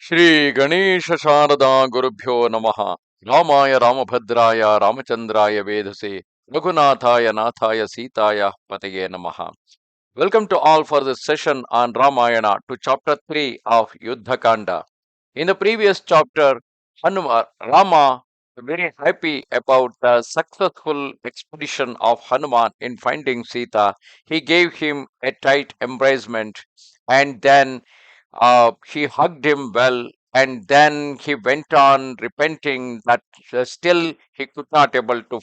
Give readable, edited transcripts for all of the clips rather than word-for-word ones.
Shri Ganesha Sharada Gurubhyo Namaha Ramaya Ramabhadraya Ramachandraya Vedase Raghunathaya Nathaya Sitaya Pataye Namaha. Welcome to all for this session on Ramayana to chapter 3 of Yuddha Kanda. In the previous chapter, Hanuman, Rama very happy about the successful expedition of Hanuman in finding Sita. He gave him a tight embracement and then he hugged him well, and then he went on repenting that still he could not able to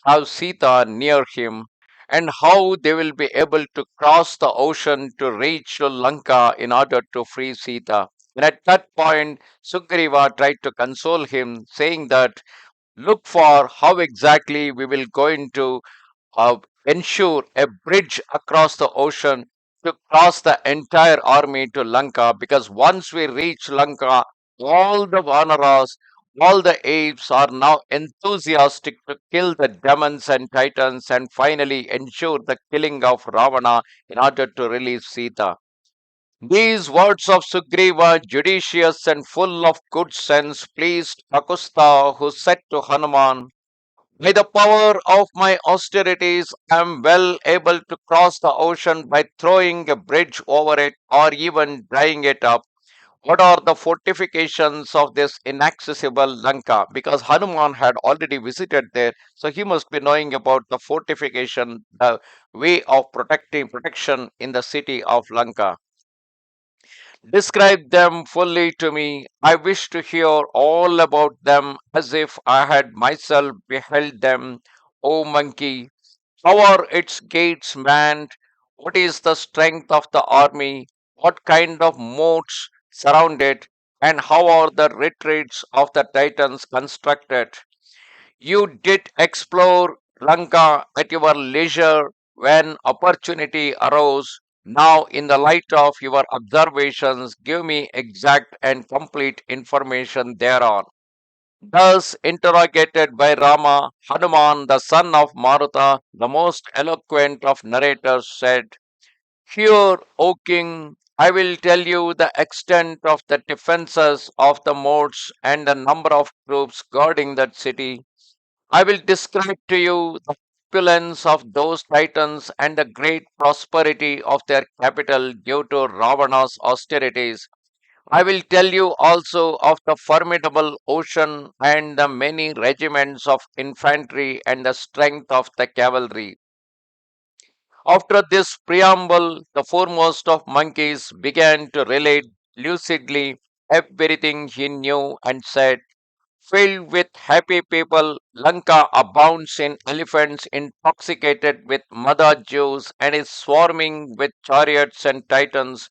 have Sita near him, and how they will be able to cross the ocean to reach to Lanka in order to free Sita. And at that point, Sugriva tried to console him, saying that look for how exactly we will going to uh, ensure a bridge across the ocean to cross the entire army to Lanka, because once we reach Lanka, all the Vanaras, all the apes are now enthusiastic to kill the demons and titans and finally ensure the killing of Ravana in order to release Sita. These words of Sugriva, judicious and full of good sense, pleased Akusta, who said to Hanuman, by the power of my austerities, I am well able to cross the ocean by throwing a bridge over it or even drying it up. What are the fortifications of this inaccessible Lanka? Because Hanuman had already visited there, so he must be knowing about the fortification, the way of protecting protection in the city of Lanka. Describe them fully to me. I wish to hear all about them as if I had myself beheld them. O monkey, how are its gates manned? What is the strength of the army? What kind of moats surround it? And how are the retreats of the Titans constructed? You did explore Lanka at your leisure when opportunity arose. Now, in the light of your observations, give me exact and complete information thereon. Thus interrogated by Rama, Hanuman, the son of Maruta, the most eloquent of narrators, said, hear, O king, I will tell you the extent of the defenses of the moats and the number of troops guarding that city. I will describe to you the opulence of those titans and the great prosperity of their capital due to Ravana's austerities. I will tell you also of the formidable ocean and the many regiments of infantry and the strength of the cavalry. After this preamble, the foremost of monkeys began to relate lucidly everything he knew and said, filled with happy people, Lanka abounds in elephants intoxicated with mother juice and is swarming with chariots and titans.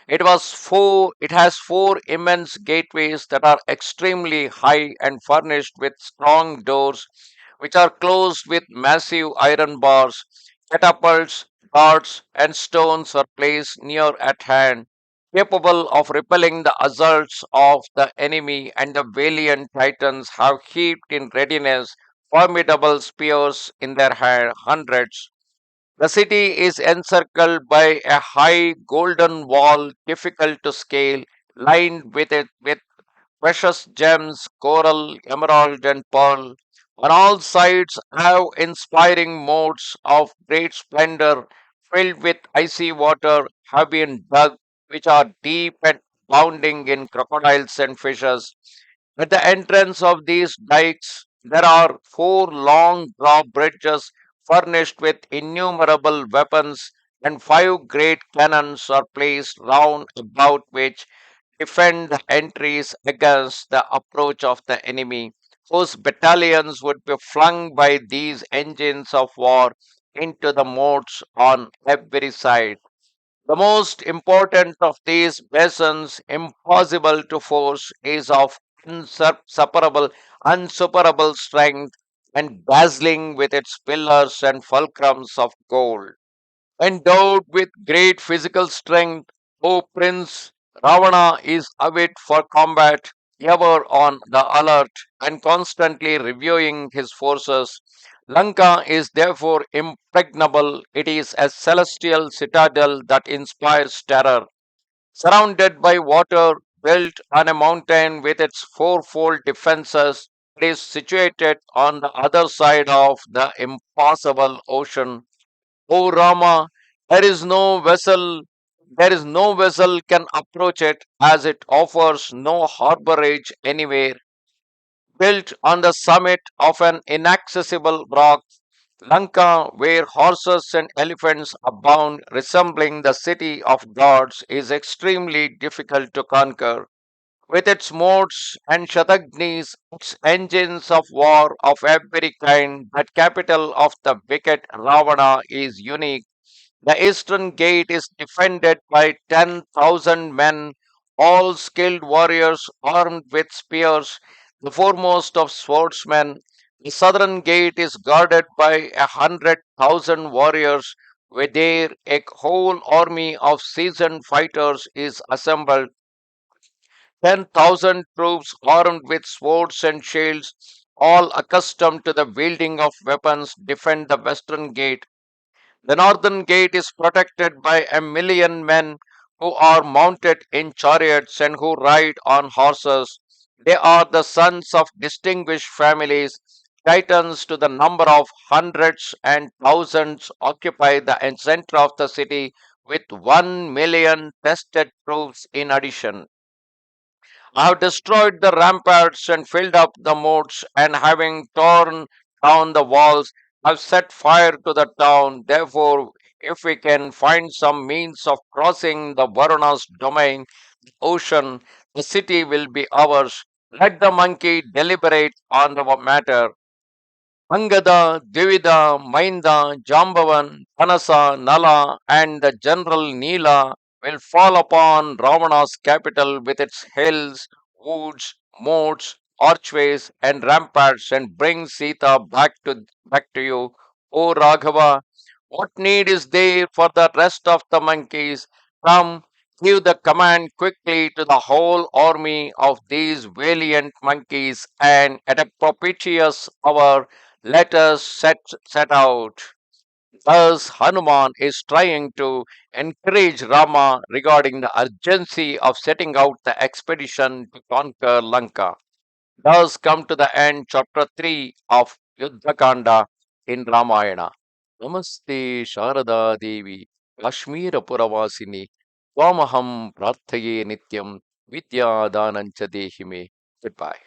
It has four immense gateways that are extremely high and furnished with strong doors, which are closed with massive iron bars. Catapults, darts, and stones are placed near at hand, capable of repelling the assaults of the enemy, and the valiant Titans have heaped in readiness formidable spears in their hundreds. The city is encircled by a high golden wall, difficult to scale, lined with precious gems, coral, emerald, and pearl. On all sides, awe-inspiring moats of great splendor, filled with icy water, have been dug, which are deep and abounding in crocodiles and fishes. At the entrance of these dikes, there are four long drawbridges furnished with innumerable weapons, and five great cannons are placed round about which defend the entries against the approach of the enemy, whose battalions would be flung by these engines of war into the moats on every side. The most important of these basins, impossible to force, is of unsuperable strength and dazzling with its pillars and fulcrums of gold. Endowed with great physical strength, O Prince, Ravana is avid for combat, ever on the alert and constantly reviewing his forces. Lanka is therefore impregnable. It is a celestial citadel that inspires terror. Surrounded by water, built on a mountain with its fourfold defenses. It is situated on the other side of the impassable ocean. O Rama, there is no vessel can approach it as it offers no harborage anywhere. Built on the summit of an inaccessible rock, Lanka, where horses and elephants abound, resembling the city of gods, is extremely difficult to conquer. With its moats and shatagnis, its engines of war of every kind, that capital of the wicked Ravana is unique. The eastern gate is defended by 10,000 men, all skilled warriors armed with spears, the foremost of swordsmen. The southern gate is guarded by 100,000 warriors, where there a whole army of seasoned fighters is assembled. 10,000 troops armed with swords and shields, all accustomed to the wielding of weapons, defend the western gate. The northern gate is protected by 1,000,000 men who are mounted in chariots and who ride on horses. They are the sons of distinguished families. Titans to the number of hundreds and thousands occupy the center of the city with 1,000,000 tested troops in addition. I have destroyed the ramparts and filled up the moats, and having torn down the walls, have set fire to the town. Therefore, if we can find some means of crossing the Varuna's domain, the ocean, the city will be ours. Let the monkey deliberate on the matter. Angada, Divida, Mainda, Jambavan, Panasa, Nala, and the general Nila will fall upon Ravana's capital with its hills, woods, moats, archways, and ramparts, and bring Sita back to you. O Raghava, what need is there for the rest of the monkeys? Come, give the command quickly to the whole army of these valiant monkeys, and at a propitious hour let us set out. Thus, Hanuman is trying to encourage Rama regarding the urgency of setting out the expedition to conquer Lanka. Thus, come to the end, chapter 3 of Yuddha Kanda in Ramayana. Namaste Sharada Devi, Kashmira Puravasini, Twamaham Prarthaye Nityam, Vidya Danancha Dehime. Goodbye.